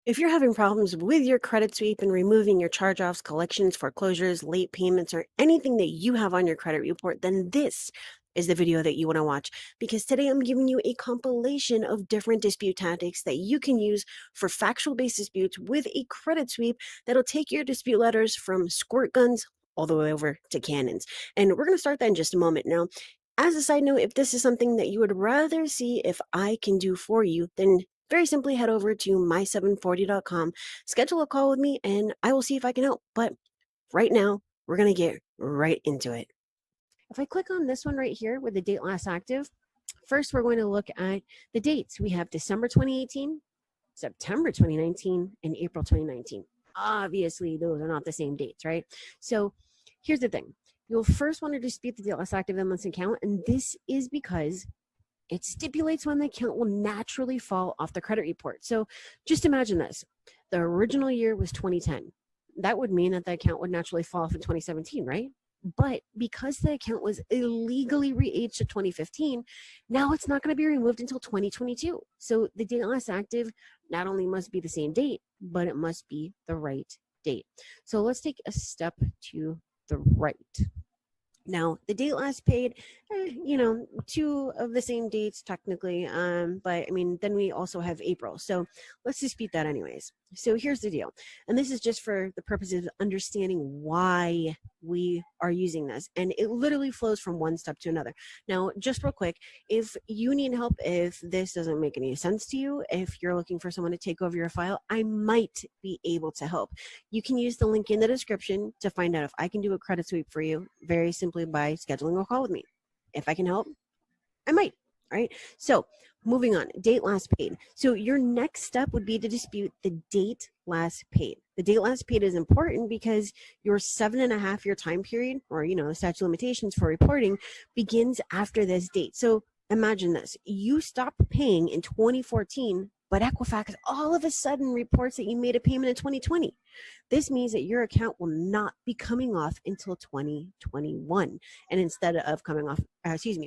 If you're having problems with your credit sweep and removing your charge-offs, collections, foreclosures, late payments, or anything that you have on your credit report, then this is the video that you want to watch, because today I'm giving you a compilation of different dispute tactics that you can use for factual-based disputes with a credit sweep that'll take your dispute letters from squirt guns all the way over to cannons. And we're going to start that in just a moment. Now, as a side note, if this is something that you would rather see if I can do for you, then very simply head over to my740.com, schedule a call with me, and I will see if I can help. But right now, we're going to get right into it. If I click on this one right here with the date last active, first we're going to look at the dates. We have December 2018, September 2019, and April 2019. Obviously, those are not the same dates, right? So here's the thing. You'll first want to dispute the date last active in this account, and this is because it stipulates when the account will naturally fall off the credit report. So just imagine this. The original year was 2010. That would mean that the account would naturally fall off in 2017, right? But because the account was illegally re-aged to 2015, now it's not going to be removed until 2022. So the date last active not only must be the same date, but it must be the right date. So let's take a step to the right. Now, the date last paid, two of the same dates technically, but I mean, then we also have April. So let's dispute that anyways. So here's the deal. And this is just for the purposes of understanding why we are using this. And it literally flows from one step to another. Now, just real quick, if you need help, if this doesn't make any sense to you, if you're looking for someone to take over your file, I might be able to help. You can use the link in the description to find out if I can do a credit sweep for you, very simply by scheduling a call with me. If I can help, I might. All right. So moving on, date last paid. So your next step would be to dispute the date last paid. The date last paid is important because your 7.5 year time period, or the statute of limitations for reporting, begins after this date. So imagine this: you stopped paying in 2014, but Equifax all of a sudden reports that you made a payment in 2020. This means that your account will not be coming off until 2021. And instead of coming off,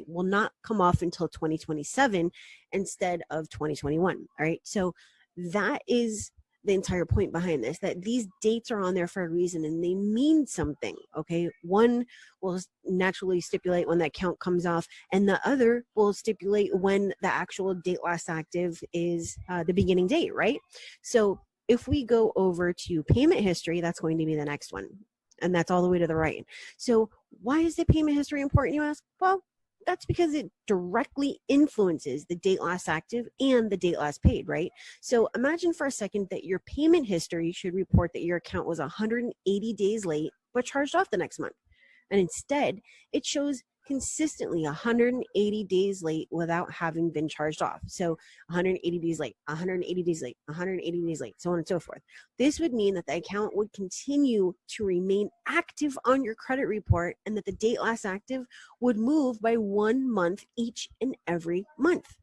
will not come off until 2027 instead of 2021. All right. So that is the entire point behind this, that these dates are on there for a reason and they mean something. Okay. One will naturally stipulate when that count comes off, and the other will stipulate when the actual date last active is the beginning date, right? So if we go over to payment history, that's going to be the next one. And that's all the way to the right. So why is the payment history important, you ask? Well, that's because it directly influences the date last active and the date last paid, right? So imagine for a second that your payment history should report that your account was 180 days late, but charged off the next month. And instead, it shows consistently 180 days late without having been charged off. So 180 days late, 180 days late, 180 days late, so on and so forth. This would mean that the account would continue to remain active on your credit report, and that the date last active would move by 1 month each and every month.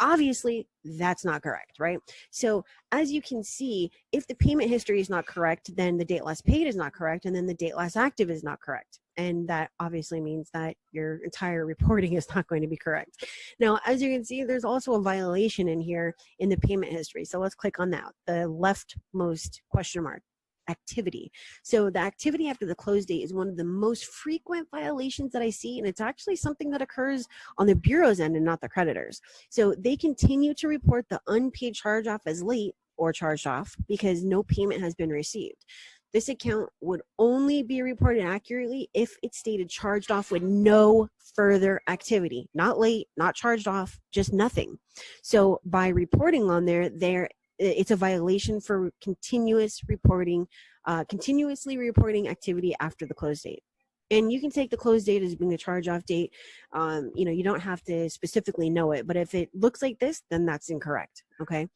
Obviously, that's not correct, right? So as you can see, if the payment history is not correct, then the date last paid is not correct, and then the date last active is not correct. And that obviously means that your entire reporting is not going to be correct. Now, as you can see, there's also a violation in here in the payment history. So let's click on that, the leftmost question mark. Activity. So the activity after the close date is one of the most frequent violations that I see, and it's actually something that occurs on the bureau's end and not the creditors. So they continue to report the unpaid charge off as late or charged off because no payment has been received. This account would only be reported accurately if it stated charged off with no further activity, not late, not charged off, just nothing. So by reporting on there, it's a violation for continuously reporting activity after the close date. And you can take the close date as being the charge-off date. You don't have to specifically know it, but if it looks like this, then that's incorrect, okay?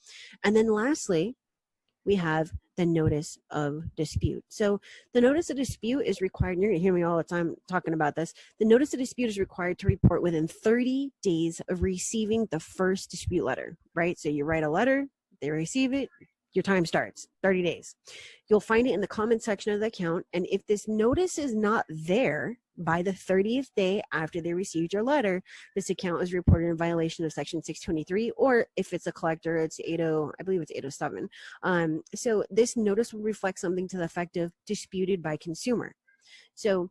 And then lastly, we have the notice of dispute. So the notice of dispute is required, and you're gonna hear me all the time talking about this. The notice of dispute is required to report within 30 days of receiving the first dispute letter, right? So you write a letter, they receive it, your time starts, 30 days. You'll find it in the comment section of the account, and if this notice is not there, by the 30th day after they received your letter, this account is reported in violation of Section 623, or if it's a collector, it's 80, I believe it's 807. So this notice will reflect something to the effect of disputed by consumer. So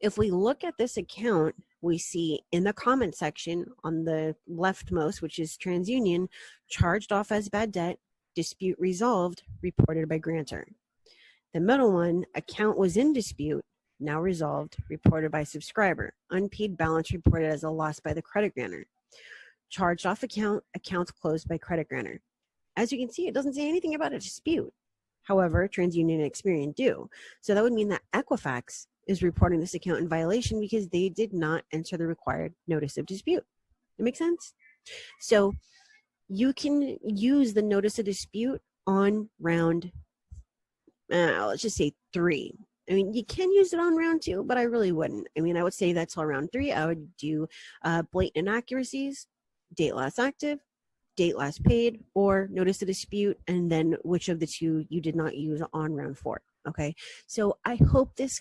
if we look at this account, we see in the comment section on the leftmost, which is TransUnion, charged off as bad debt, dispute resolved, reported by grantor. The middle one, account was in dispute, now resolved, reported by subscriber. Unpaid balance reported as a loss by the credit grantor. Charged off account, accounts closed by credit grantor. As you can see, it doesn't say anything about a dispute. However, TransUnion and Experian do. So that would mean that Equifax is reporting this account in violation because they did not enter the required notice of dispute. That makes sense? So you can use the notice of dispute on round, let's just say 3. I mean, you can use it on round 2, but I really wouldn't. I mean, I would say that's all round 3. I would do blatant inaccuracies, date last active, date last paid, or notice of dispute, and then which of the two you did not use on round 4. Okay, so I hope this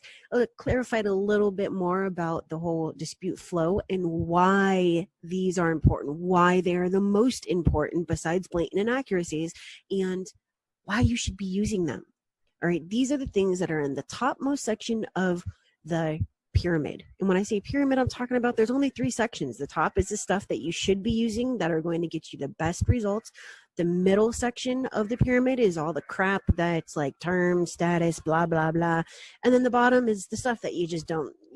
clarified a little bit more about the whole dispute flow and why these are important, why they are the most important besides blatant inaccuracies, and why you should be using them. All right, these are the things that are in the topmost section of the pyramid. And when I say pyramid, I'm talking about there's only 3 sections. The top is the stuff that you should be using that are going to get you the best results. The middle section of the pyramid is all the crap that's like term, status, blah, blah, blah. And then the bottom is the stuff that you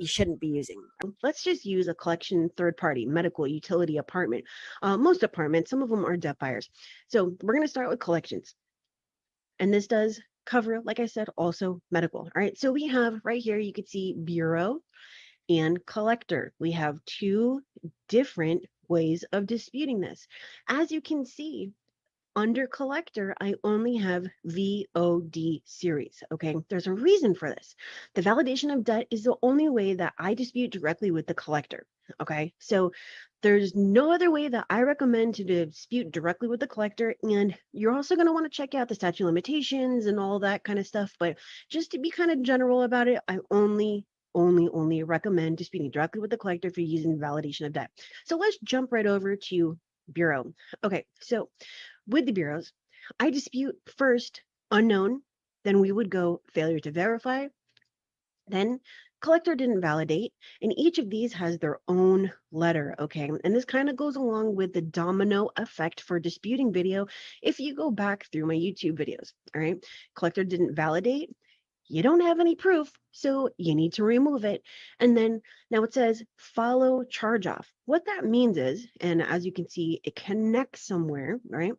shouldn't be using. Let's just use a collection, third party, medical, utility, apartment. Most apartments, some of them are debt buyers. So we're going to start with collections. And this does cover, like I said, also medical. All right, so we have right here, you can see bureau and collector. We have 2 different ways of disputing this. As you can see, under collector, I only have VOD series, okay? There's a reason for this. The validation of debt is the only way that I dispute directly with the collector, okay? So there's no other way that I recommend to dispute directly with the collector, and you're also gonna wanna check out the statute of limitations and all that kind of stuff, but just to be kind of general about it, I only recommend disputing directly with the collector if you're using validation of debt. So let's jump right over to bureau. Okay, so with the bureaus, I dispute first unknown, then we would go failure to verify, then collector didn't validate, and each of these has their own letter, okay? And this kind of goes along with the domino effect for disputing video if you go back through my YouTube videos, all right? Collector didn't validate, you don't have any proof, so you need to remove it. And then now it says follow charge off. What that means is, and as you can see, it connects somewhere, right?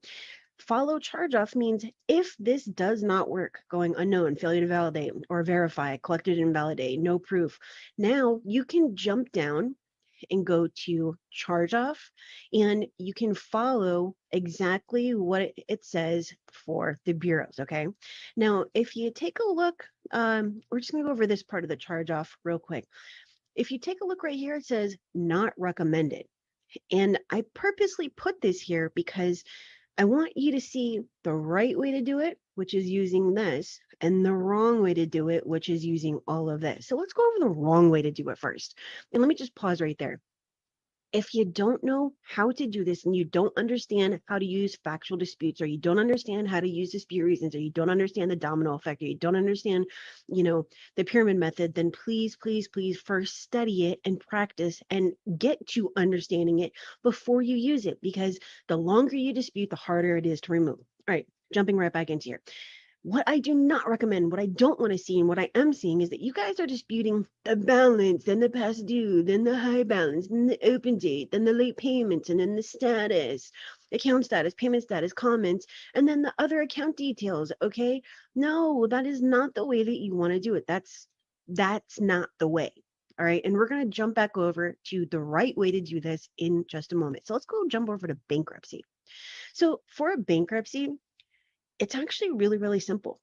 Follow charge off means if this does not work, going unknown, failure to validate or verify, collected and validate, no proof. Now you can jump down and go to charge off, and you can follow exactly what it says for the bureaus, okay? Now, if you take a look, we're just gonna go over this part of the charge off real quick. If you take a look right here, it says not recommended. And I purposely put this here because I want you to see the right way to do it, which is using this, and the wrong way to do it, which is using all of this. So let's go over the wrong way to do it first. And let me just pause right there. If you don't know how to do this and you don't understand how to use factual disputes, or you don't understand how to use dispute reasons, or you don't understand the domino effect, or you don't understand, the pyramid method, then please, please, please first study it and practice and get to understanding it before you use it, because the longer you dispute, the harder it is to remove. All right, jumping right back into here. What I do not recommend, what I don't want to see, and what I am seeing is that you guys are disputing the balance, then the past due, then the high balance, then the open date, then the late payments, and then the status, account status, payment status, comments, and then the other account details, okay? No, that is not the way that you want to do it. That's not the way. All right, and we're going to jump back over to the right way to do this in just a moment. So let's go jump over to bankruptcy. So for a bankruptcy, it's actually really, really simple.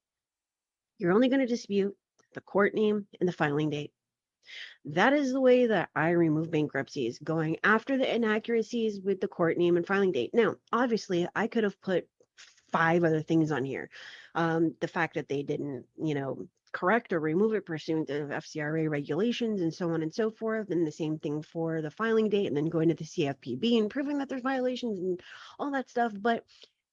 You're only going to dispute the court name and the filing date. That is the way that I remove bankruptcies, going after the inaccuracies with the court name and filing date. Now, obviously, I could have put 5 other things on here. The fact that they didn't, correct or remove it pursuant to FCRA regulations and so on and so forth. And the same thing for the filing date, and then going to the CFPB and proving that there's violations and all that stuff. But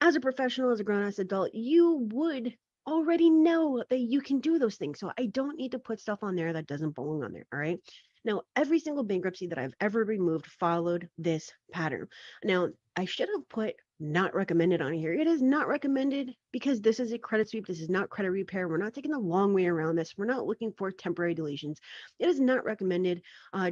as a professional, as a grown-ass adult, you would already know that you can do those things. So I don't need to put stuff on there that doesn't belong on there. All right. Now, every single bankruptcy that I've ever removed followed this pattern. Now, I should have put not recommended on here. It is not recommended because this is a credit sweep. This is not credit repair. We're not taking the long way around this. We're not looking for temporary deletions. It is not recommended,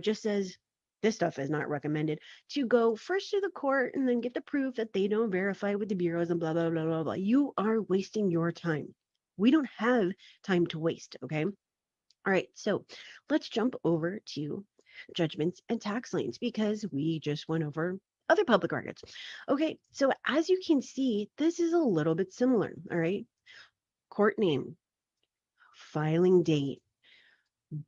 just as this stuff is not recommended, to go first to the court and then get the proof that they don't verify with the bureaus and blah, blah, blah, blah, blah. You are wasting your time. We don't have time to waste, okay? All right, so let's jump over to judgments and tax liens because we just went over other public records. Okay, so as you can see, this is a little bit similar. All right, court name, filing date,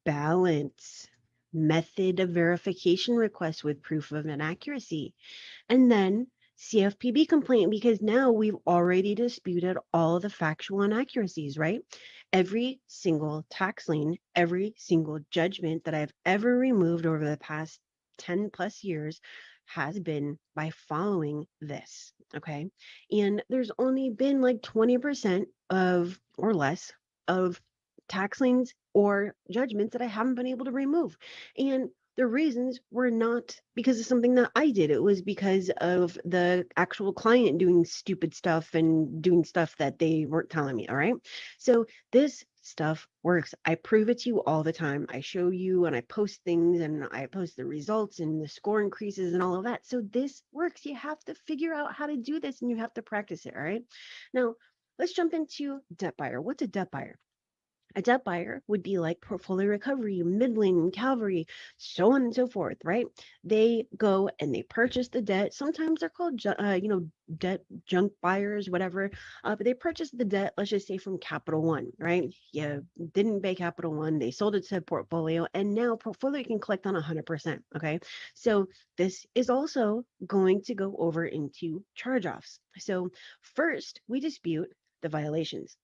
balance, method of verification request with proof of inaccuracy, and then CFPB complaint, because now we've already disputed all of the factual inaccuracies, right? Every single tax lien, every single judgment that I've ever removed over the past 10 plus years has been by following this, okay? And there's only been like 20% of or less of tax liens or judgments that I haven't been able to remove. And the reasons were not because of something that I did. It was because of the actual client doing stupid stuff and doing stuff that they weren't telling me. All right. So this stuff works. I prove it to you all the time. I show you and I post things and I post the results and the score increases and all of that. So this works. You have to figure out how to do this and you have to practice it. All right. Now, let's jump into debt buyer. What's a debt buyer? A debt buyer would be like portfolio recovery, Midland, Calvary, so on and so forth, right? They go and they purchase the debt. Sometimes they're called, debt junk buyers, whatever. But they purchased the debt, let's just say from Capital One, right? You didn't pay Capital One, they sold it to portfolio, and now portfolio can collect on 100%. Okay, so this is also going to go over into charge-offs. So first, we dispute the violations.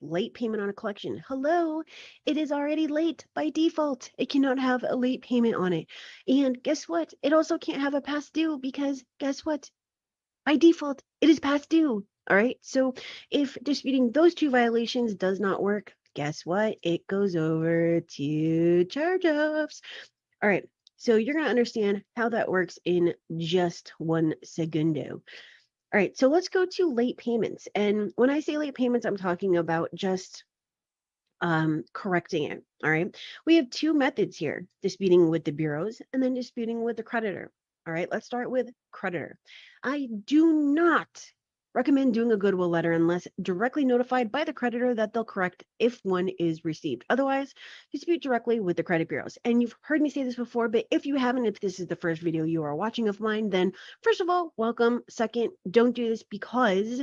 Late payment on a collection. Hello, it is already late by default. It cannot have a late payment on it. And guess what? It also can't have a past due because guess what? By default, it is past due. All right. So if disputing those two violations does not work, guess what? It goes over to charge offs. All right. So you're going to understand how that works in just one segundo. All right, so let's go to late payments. And when I say late payments, I'm talking about just correcting it. All right, we have two methods here: disputing with the bureaus and then disputing with the creditor. All right, let's start with creditor. I do not recommend doing a goodwill letter unless directly notified by the creditor that they'll correct if one is received. Otherwise, dispute directly with the credit bureaus. And you've heard me say this before, but if you haven't, if this is the first video you are watching of mine, then first of all, welcome. Second, don't do this because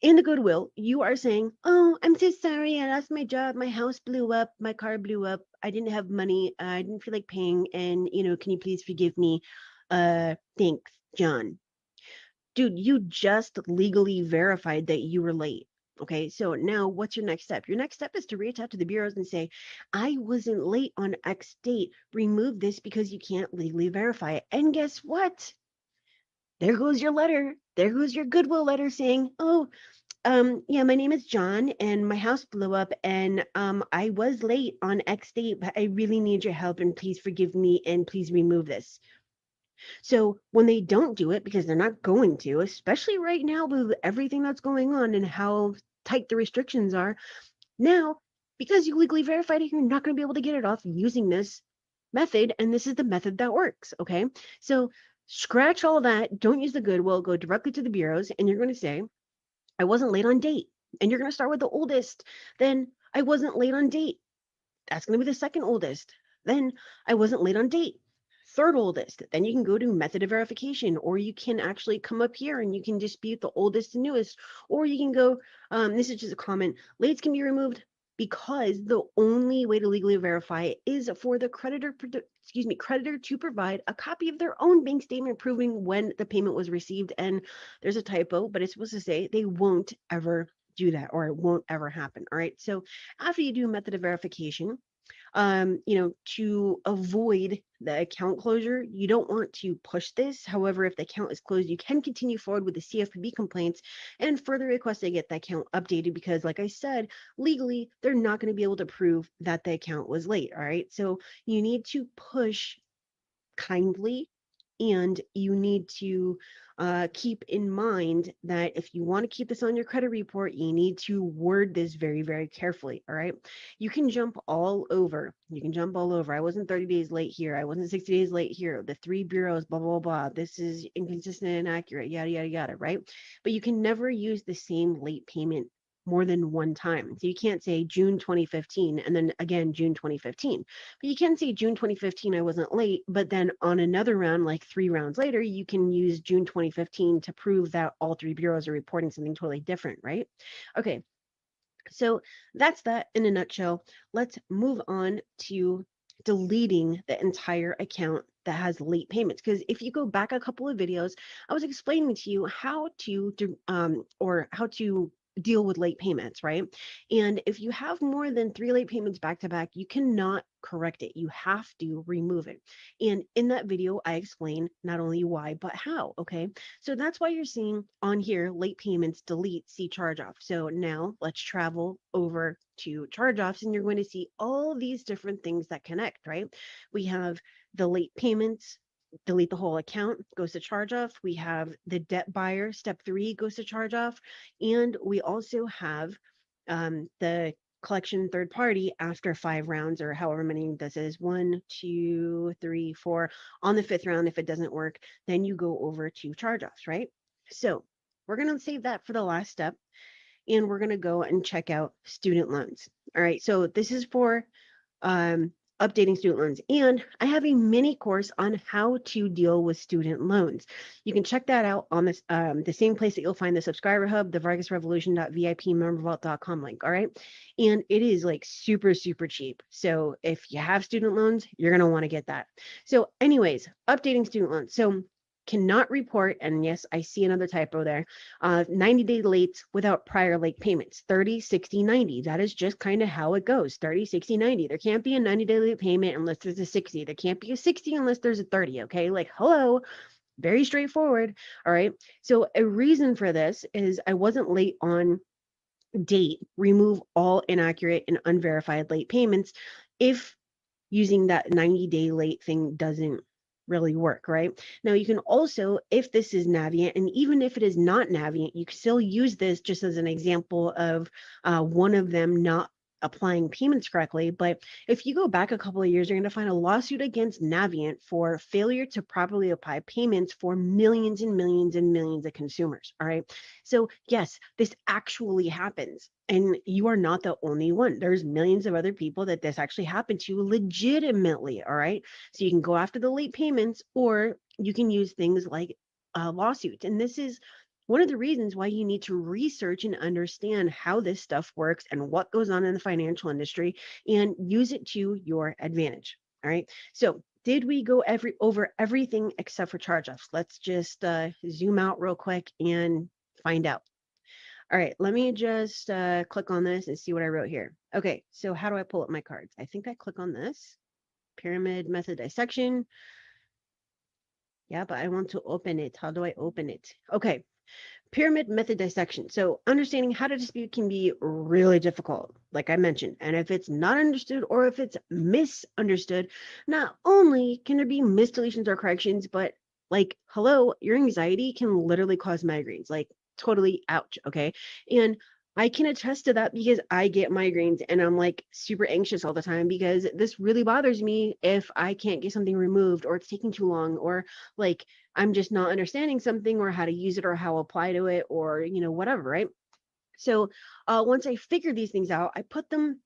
in the goodwill, you are saying, oh, I'm so sorry. I lost my job. My house blew up. My car blew up. I didn't have money. I didn't feel like paying. And, can you please forgive me? Thanks, John. Dude, you just legally verified that you were late. Okay, so now what's your next step? Your next step is to reach out to the bureaus and say, I wasn't late on X date. Remove this because you can't legally verify it. And guess what? There goes your letter. There goes your goodwill letter saying, oh, yeah, my name is John and my house blew up and I was late on X date, but I really need your help and please forgive me and please remove this. So when they don't do it, because they're not going to, especially right now with everything that's going on and how tight the restrictions are, now, because you legally verified it, you're not going to be able to get it off using this method, and this is the method that works, okay? So scratch all that, don't use the goodwill, go directly to the bureaus, and you're going to say, I wasn't late on date. And you're going to start with the oldest. Then I wasn't late on date. That's going to be the second oldest. Then I wasn't late on date. Third oldest. Then you can go to method of verification, or you can actually come up here and you can dispute the oldest and newest, or you can go, this is just a comment, lates can be removed because the only way to legally verify it is for the creditor to provide a copy of their own bank statement proving when the payment was received. And there's a typo, but it's supposed to say they won't ever do that, or it won't ever happen. All right. So after you do a method of verification, to avoid the account closure, you don't want to push this. However, if the account is closed, you can continue forward with the CFPB complaints and further request they get the account updated because, like I said, legally, they're not going to be able to prove that the account was late. All right. So you need to push kindly, and you need to keep in mind that if you want to keep this on your credit report, you need to word this very, very carefully. All right. You can jump all over. You can jump all over. I wasn't 30 days late here. I wasn't 60 days late here. The three bureaus, blah, blah, blah. This is inconsistent and inaccurate, yada, yada, yada. Right. But you can never use the same late payment more than one time. So you can't say June 2015 and then again June 2015. But you can say June 2015, I wasn't late, but then on another round, like 3 rounds later, you can use June 2015 to prove that all three bureaus are reporting something totally different, right? Okay, so that's that in a nutshell. Let's move on to deleting the entire account that has late payments. Because if you go back a couple of videos, I was explaining to you how to do or how to deal with late payments, right? And if you have more than 3 late payments back to back, you cannot correct it. You have to remove it. And in that video, I explain not only why, but how, okay? So that's why you're seeing on here, late payments, delete, see charge off. So now let's travel over to charge offs and you're going to see all these different things that connect, right? We have the late payments, delete the whole account, goes to charge off. We have the debt buyer, step 3 goes to charge off. And we also have the collection third party after 5 rounds or however many this is 1, 2, 3, 4. On the 5th round, if it doesn't work, then you go over to charge offs, right? So we're going to save that for the last step and we're going to go and check out student loans. All right. So this is for um, updating student loans. And I have a mini course on how to deal with student loans. You can check that out on this the same place that you'll find the subscriber hub, the vargasrevolution.vipmembervault.com link. All right. And it is like super, super cheap. So if you have student loans, you're going to want to get that. So anyways, updating student loans. So cannot report, and yes, I see another typo there, 90-day late without prior late payments, 30, 60, 90. That is just kind of how it goes, 30, 60, 90. There can't be a 90-day late payment unless there's a 60. There can't be a 60 unless there's a 30, okay? Like, hello, very straightforward, all right? So a reason for this is I wasn't late on date, remove all inaccurate and unverified late payments if using that 90-day late thing doesn't really work, right? Now, you can also, if this is Navient, and even if it is not Navient, you can still use this just as an example of one of them not applying payments correctly. But if you go back a couple of years, you're going to find a lawsuit against Navient for failure to properly apply payments for millions and millions and millions of consumers. All right. So yes, this actually happens. And you are not the only one. There's millions of other people that this actually happened to legitimately. All right. So you can go after the late payments or you can use things like lawsuits. And this is one of the reasons why you need to research and understand how this stuff works and what goes on in the financial industry and use it to your advantage. All right. So did we go over everything except for charge-offs? Let's just zoom out real quick and find out. All right, let me just click on this and see what I wrote here. Okay, so how do I pull up my cards? I think I click on this. Pyramid method dissection. Yeah, but I want to open it. How do I open it? Okay, pyramid method dissection. So understanding how to dispute can be really difficult, like I mentioned. And if it's not understood or if it's misunderstood, not only can there be misdeletions or corrections, but like, hello, your anxiety can literally cause migraines. Like, totally ouch. Okay. And I can attest to that because I get migraines and I'm like super anxious all the time because this really bothers me if I can't get something removed or it's taking too long or like I'm just not understanding something or how to use it or how to apply to it or, whatever, right? So once I figure these things out, I put them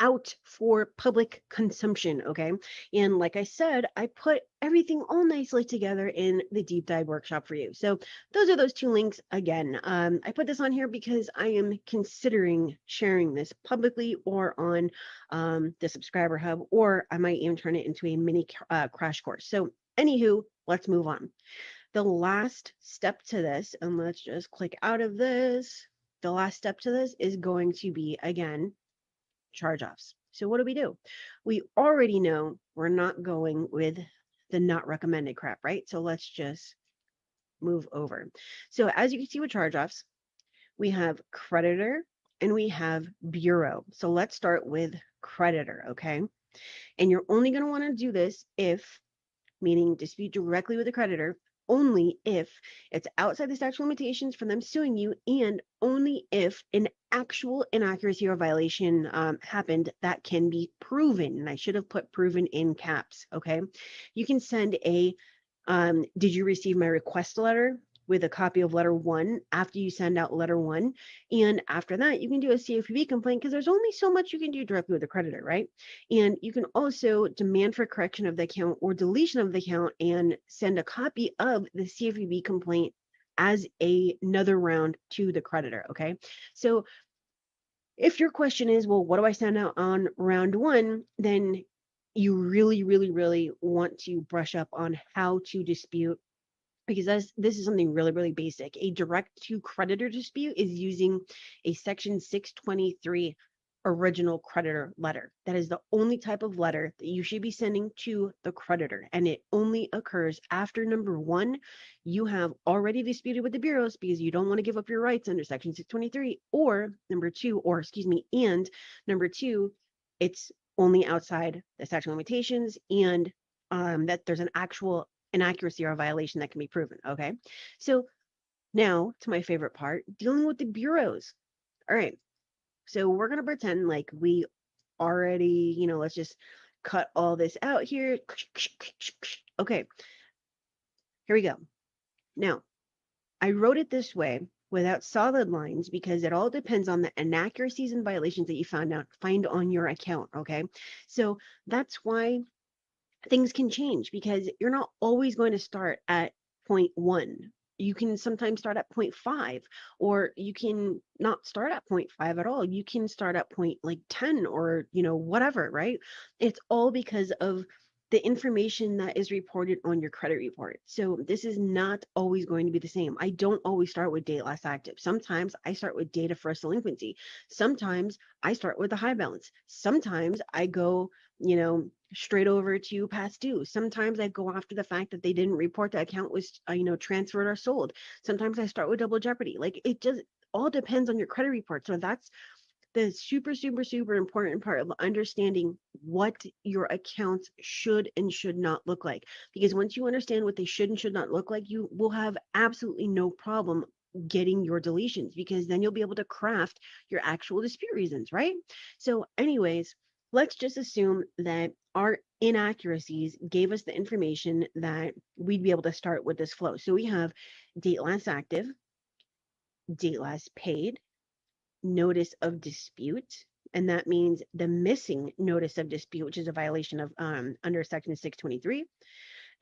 out for public consumption, okay? And like I said, I put everything all nicely together in the deep dive workshop for you. So those are those 2 links again. I put this on here because I am considering sharing this publicly or on the subscriber hub, or I might even turn it into a mini crash course. So anywho, let's move on. The last step to this, and let's just click out of this. the last step to this is going to be, again, charge-offs. So what do? We already know we're not going with the not recommended crap, right? So let's just move over. So as you can see with charge-offs, we have creditor and we have bureau. So let's start with creditor, okay? And you're only going to want to do this if, meaning dispute directly with the creditor, only if it's outside the statute of limitations for them suing you, and only if an actual inaccuracy or violation happened that can be proven. And I should have put proven in caps, okay? You can send a, did you receive my request letter, with a copy of letter 1 after you send out letter 1. And after that, you can do a CFPB complaint because there's only so much you can do directly with the creditor, right? And you can also demand for correction of the account or deletion of the account and send a copy of the CFPB complaint as another round to the creditor, okay? So if your question is, well, what do I send out on round 1? Then you really want to brush up on how to dispute, because this is something really basic. A direct to creditor dispute is using a section 623 original creditor letter. That is the only type of letter that you should be sending to the creditor, and it only occurs after number 1, you have already disputed with the bureaus because you don't want to give up your rights under section 623, or number 2, or excuse me, and number 2, it's only outside the statute of limitations, and that there's an actual inaccuracy or a violation that can be proven, okay? So now to my favorite part, dealing with the bureaus. All right, so we're going to pretend like we already, let's just cut all this out here. Okay, here we go. Now, I wrote it this way without solid lines because it all depends on the inaccuracies and violations that you find on your account, okay? So that's why things can change, because you're not always going to start at point 1. You can sometimes start at point 5, or you can not start at point 5 at all. You can start at point like 10, or whatever, right? It's all because of the information that is reported on your credit report. So this is not always going to be the same. I don't always start with date last active. Sometimes I start with date of first delinquency. Sometimes I start with the high balance. Sometimes I go, straight over to past due. Sometimes I go after the fact that they didn't report the account was, transferred or sold. Sometimes I start with double jeopardy. Like, it just all depends on your credit report. So that's the super important part of understanding what your accounts should and should not look like. Because once you understand what they should and should not look like, you will have absolutely no problem getting your deletions, because then you'll be able to craft your actual dispute reasons, right? So anyways, let's just assume that our inaccuracies gave us the information that we'd be able to start with this flow. So we have date last active, date last paid, notice of dispute, and that means the missing notice of dispute, which is a violation of under section 623,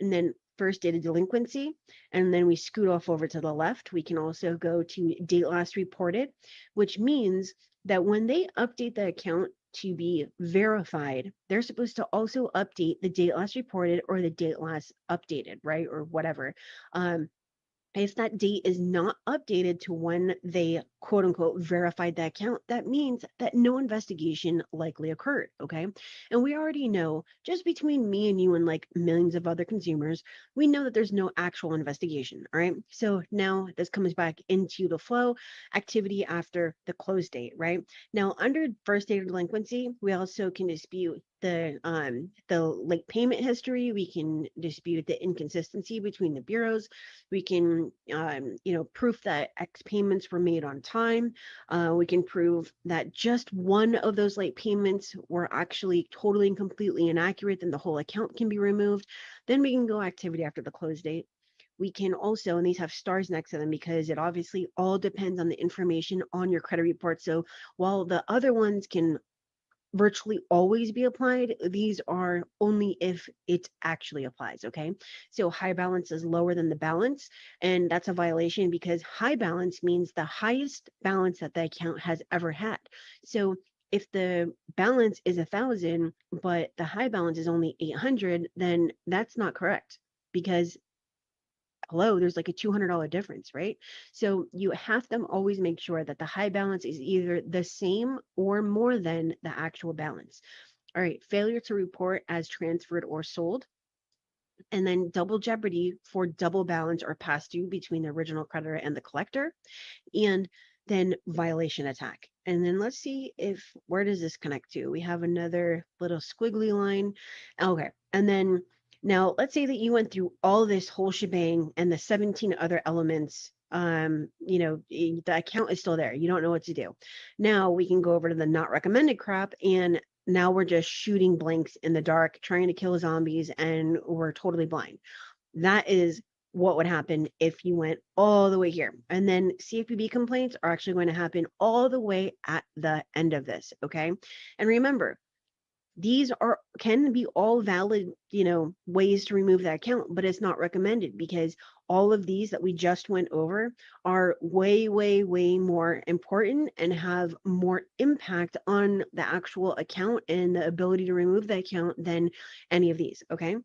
and then first date of delinquency, and then we scoot off over to the left. We can also go to date last reported, which means that when they update the account to be verified, they're supposed to also update the date last reported or the date last updated, right, or whatever. If that date is not updated to when they quote unquote verified the account, that means that no investigation likely occurred. Okay. And we already know, just between me and you and like millions of other consumers, we know that there's no actual investigation. All right. So now this comes back into the flow, activity after the close date, right? Now, under first date of delinquency, we also can dispute the late payment history. We can dispute the inconsistency between the bureaus. We can proof that X payments were made on time. We can prove that just one of those late payments were actually totally and completely inaccurate, then the whole account can be removed. Then we can go activity after the close date. We can also, and these have stars next to them because it obviously all depends on the information on your credit report. So while the other ones can virtually always be applied, these are only if it actually applies, okay? So high balance is lower than the balance, and that's a violation because high balance means the highest balance that the account has ever had. So if the balance is 1,000, but the high balance is only 800, then that's not correct, because hello, there's like a $200 difference, right? So you have to always make sure that the high balance is either the same or more than the actual balance. All right, failure to report as transferred or sold, and then double jeopardy for double balance or past due between the original creditor and the collector, and then violation attack. And then let's see if, where does this connect to? We have another little squiggly line. Okay. And then now let's say that you went through all this whole shebang and the 17 other elements. The account is still there. You don't know what to do. Now we can go over to the not recommended crap, and now we're just shooting blanks in the dark, trying to kill zombies, and we're totally blind. That is what would happen if you went all the way here. And then CFPB complaints are actually going to happen all the way at the end of this, okay? And remember, these can be all valid, ways to remove that account, but it's not recommended because all of these that we just went over are way, way, way more important and have more impact on the actual account and the ability to remove the account than any of these, okay?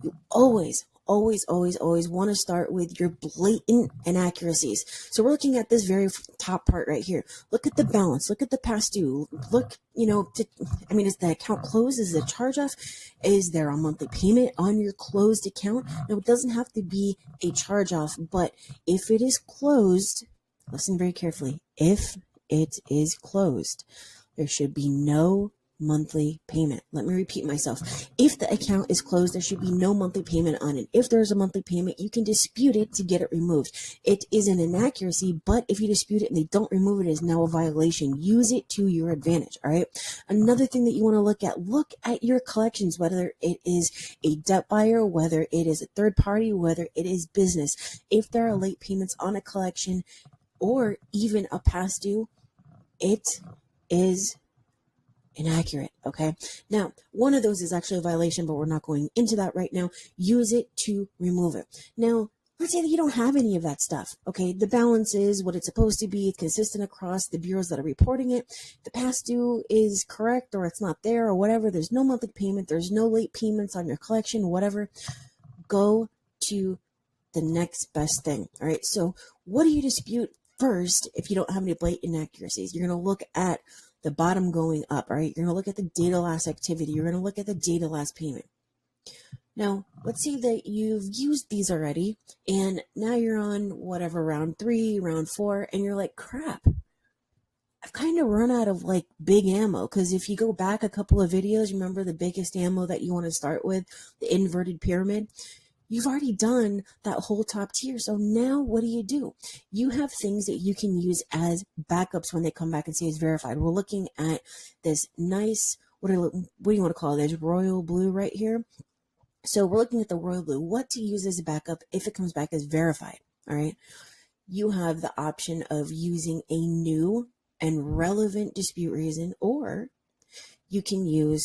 You always want to start with your blatant inaccuracies. So we're looking at this very top part right here. Look at the balance. Look at the past due. Look, is the account closed? Is it a charge off? Is there a monthly payment on your closed account? Now, it doesn't have to be a charge off, but if it is closed, listen very carefully. If it is closed, there should be no monthly payment. Let me repeat myself. If the account is closed, there should be no monthly payment on it. If there's a monthly payment, you can dispute it to get it removed. It is an inaccuracy, but if you dispute it and they don't remove it, it is now a violation. Use it to your advantage, all right? Another thing that you want to look at your collections, whether it is a debt buyer, whether it is a third party, whether it is business. If there are late payments on a collection or even a past due, it is inaccurate. Okay. Now, one of those is actually a violation, but we're not going into that right now. Use it to remove it. Now, let's say that you don't have any of that stuff. Okay. The balance is what it's supposed to be, consistent across the bureaus that are reporting it. The past due is correct or it's not there or whatever. There's no monthly payment. There's no late payments on your collection, whatever. Go to the next best thing. All right. So what do you dispute first if you don't have any blatant inaccuracies? You're going to look at the bottom going up, all right? You're going to look at the data last activity. You're going to look at the data last payment. Now, let's say that you've used these already, and now you're on whatever, round 3, round 4, and you're like, crap, I've kind of run out of like big ammo, because if you go back a couple of videos, remember the biggest ammo that you want to start with, the inverted pyramid? You've already done that whole top tier. So now what do? You have things that you can use as backups when they come back and say it's verified. We're looking at this nice, what do you want to call it? This royal blue right here. So we're looking at the royal blue. What to use as a backup if it comes back as verified, all right? You have the option of using a new and relevant dispute reason, or you can use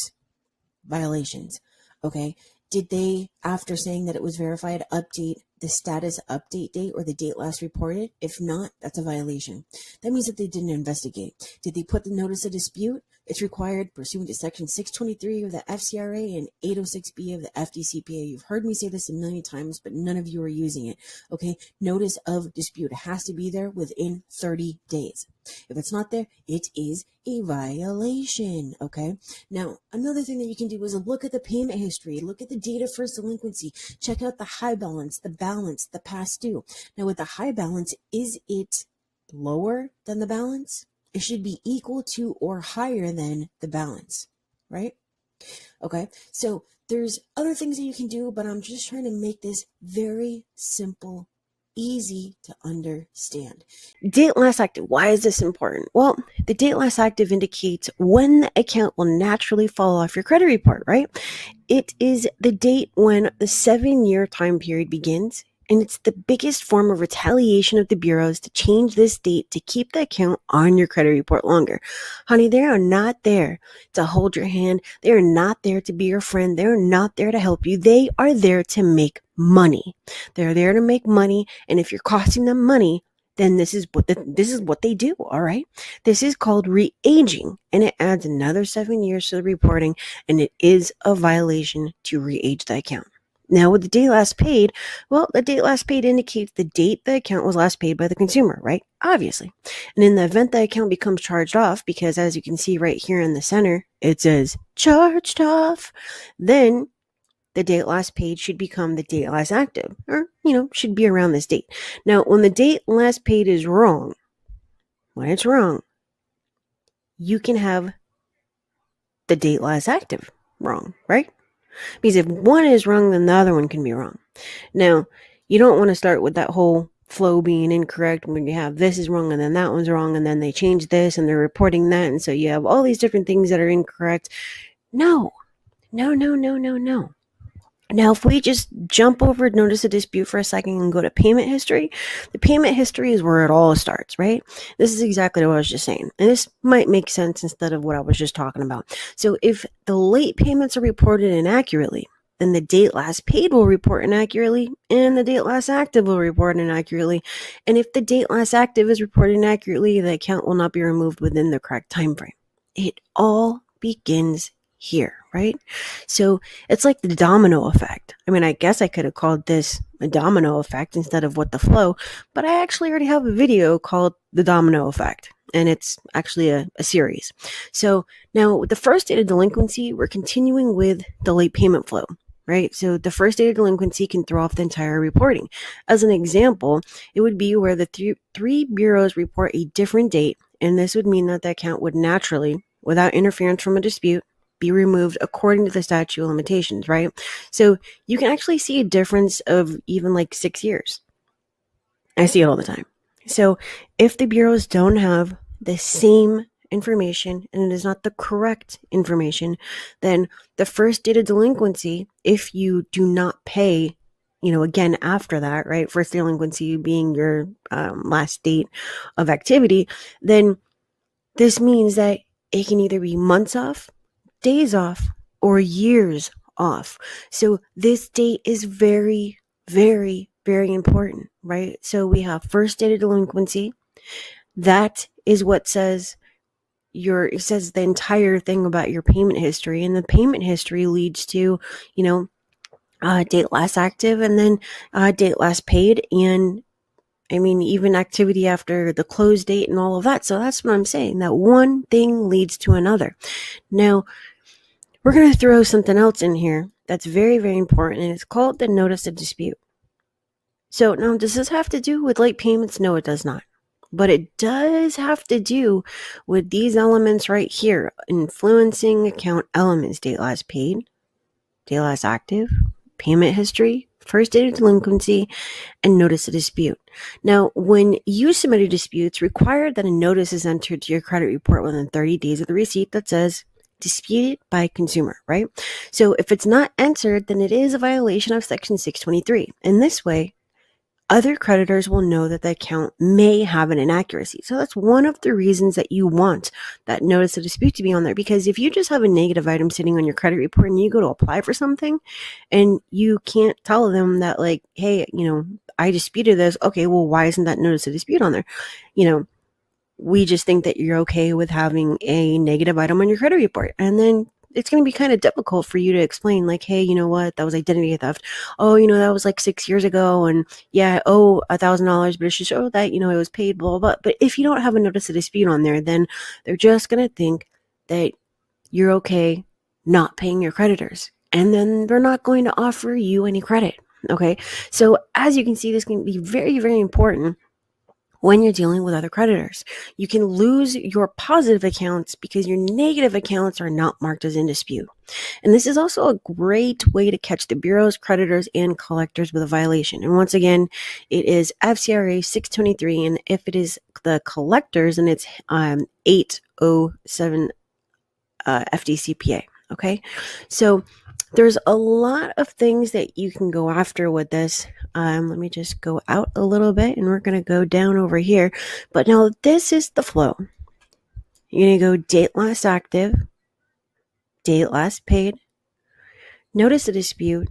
violations, okay? Did they, after saying that it was verified, update the status update date or the date last reported? If not, that's a violation. That means that they didn't investigate. Did they put the notice of dispute? It's required pursuant to Section 623 of the FCRA and 806B of the FDCPA. You've heard me say this a million times, but none of you are using it. Okay, notice of dispute has to be there within 30 days. If it's not there, it is a violation. Okay, now another thing that you can do is look at the payment history, look at the date of first delinquency, check out the high balance, the past due. Now with the high balance, is it lower than the balance? It should be equal to or higher than the balance, right? Okay, so there's other things that you can do, but I'm just trying to make this very simple, easy to understand. Date last active. Why is this important? Well, the date last active indicates when the account will naturally fall off your credit report, right? It is the date when the 7-year time period begins, and it's the biggest form of retaliation of the bureaus to change this date to keep the account on your credit report longer. Honey, they are not there to hold your hand. They are not there to be your friend. They're not there to help you. They are there to make money. They're there to make money, and if you're costing them money, then this is what they do, all right? This is called re-aging, and it adds another 7 years to the reporting, and it is a violation to re-age the account. Now, with the date last paid, well, the date last paid indicates the date the account was last paid by the consumer, right? Obviously. And in the event the account becomes charged off, because as you can see right here in the center, it says charged off, then the date last paid should become the date last active, or, should be around this date. Now, when the date last paid is wrong, when it's wrong, you can have the date last active wrong, right? Because if one is wrong, then the other one can be wrong. Now, you don't want to start with that whole flow being incorrect when you have this is wrong and then that one's wrong and then they change this and they're reporting that. And so you have all these different things that are incorrect. No, no, no, no, no, no. Now, if we just jump over notice of dispute for a second and go to payment history, the payment history is where it all starts, right? This is exactly what I was just saying. And this might make sense instead of what I was just talking about. So if the late payments are reported inaccurately, then the date last paid will report inaccurately and the date last active will report inaccurately. And if the date last active is reported inaccurately, the account will not be removed within the correct time frame. It all begins here, right? So it's like the domino effect. I mean, I guess I could have called this a domino effect instead of what the flow, but I actually already have a video called the domino effect, and it's actually a series. So now with the first date of delinquency, we're continuing with the late payment flow, right? So the first date of delinquency can throw off the entire reporting. As an example, it would be where the three bureaus report a different date, and this would mean that the account would naturally, without interference from a dispute, be removed according to the statute of limitations, right? So you can actually see a difference of even like 6 years. I see it all the time. So if the bureaus don't have the same information and it is not the correct information, then the first date of delinquency, if you do not pay, again after that, right? First delinquency being your last date of activity, then this means that it can either be months off, days off, or years off. So this date is very, very, very important, right? So we have first date of delinquency. That is what says it says the entire thing about your payment history, and the payment history leads to, date last active and then date last paid, and I mean, even activity after the close date and all of that. So that's what I'm saying, that one thing leads to another. Now, we're going to throw something else in here that's very, very important, and it's called the notice of dispute. So now, does this have to do with late payments? No, it does not. But it does have to do with these elements right here, influencing account elements: date last paid, date last active, payment history, first date of delinquency, and notice of dispute. Now, when you submit a dispute, it's required that a notice is entered to your credit report within 30 days of the receipt that says disputed by consumer, right? So if it's not entered, then it is a violation of Section 623. In this way, other creditors will know that the account may have an inaccuracy. So that's one of the reasons that you want that notice of dispute to be on there. Because if you just have a negative item sitting on your credit report and you go to apply for something and you can't tell them that, like, hey, I disputed this. Okay, well, why isn't that notice of dispute on there? We just think that you're okay with having a negative item on your credit report. And then it's going to be kind of difficult for you to explain, like, hey, you know what, that was identity theft. Oh, that was like 6 years ago. And yeah, I owe $1,000, but it should show that, it was paid, blah, blah, blah. But if you don't have a notice of dispute on there, then they're just going to think that you're okay not paying your creditors. And then they're not going to offer you any credit. Okay. So as you can see, this can be very, very important when you're dealing with other creditors. You can lose your positive accounts because your negative accounts are not marked as in dispute. And this is also a great way to catch the bureau's creditors and collectors with a violation. And once again, it is FCRA 623, and if it is the collectors, and it's 807 FDCPA. Okay, so there's a lot of things that you can go after with this. Let me just go out a little bit and we're going to go down over here. But now this is the flow. You're going to go date last active, date last paid, notice of dispute,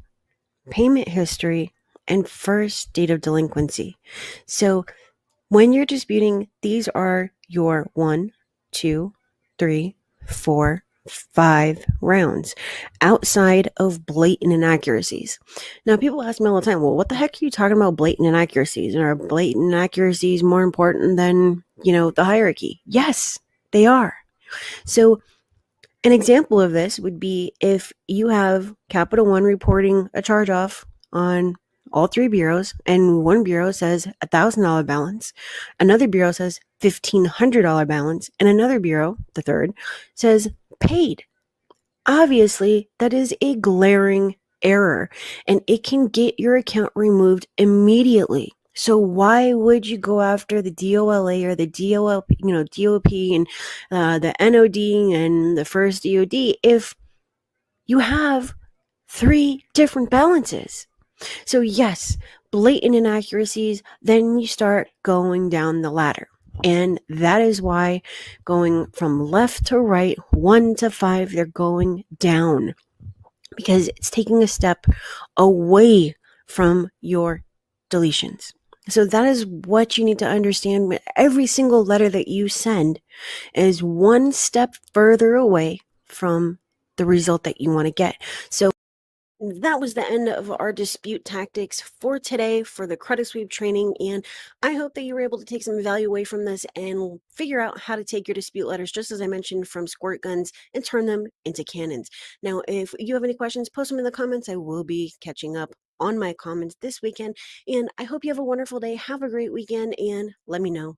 payment history, and first date of delinquency. So when you're disputing, these are your 1, 2, 3, 4, 5 rounds outside of blatant inaccuracies. Now, people ask me all the time, well, what the heck are you talking about blatant inaccuracies? And are blatant inaccuracies more important than, the hierarchy? Yes, they are. So, an example of this would be if you have Capital One reporting a charge off on all three bureaus, and one bureau says $1,000 balance, another bureau says $1,500 balance, and another bureau, the third, says paid. Obviously, that is a glaring error, and it can get your account removed immediately. So why would you go after the DOLA or the DOLP, DOP and the NOD and the first DOD if you have three different balances? So yes, blatant inaccuracies, then you start going down the ladder. And that is why going from left to right, 1 to 5, they're going down because it's taking a step away from your deletions. So that is what you need to understand. Every single letter that you send is one step further away from the result that you want to get. So that was the end of our dispute tactics for today for the credit sweep training, and I hope that you were able to take some value away from this and figure out how to take your dispute letters, just as I mentioned, from squirt guns and turn them into cannons. Now, if you have any questions, post them in the comments. I will be catching up on my comments this weekend, and I hope you have a wonderful day. Have a great weekend, and let me know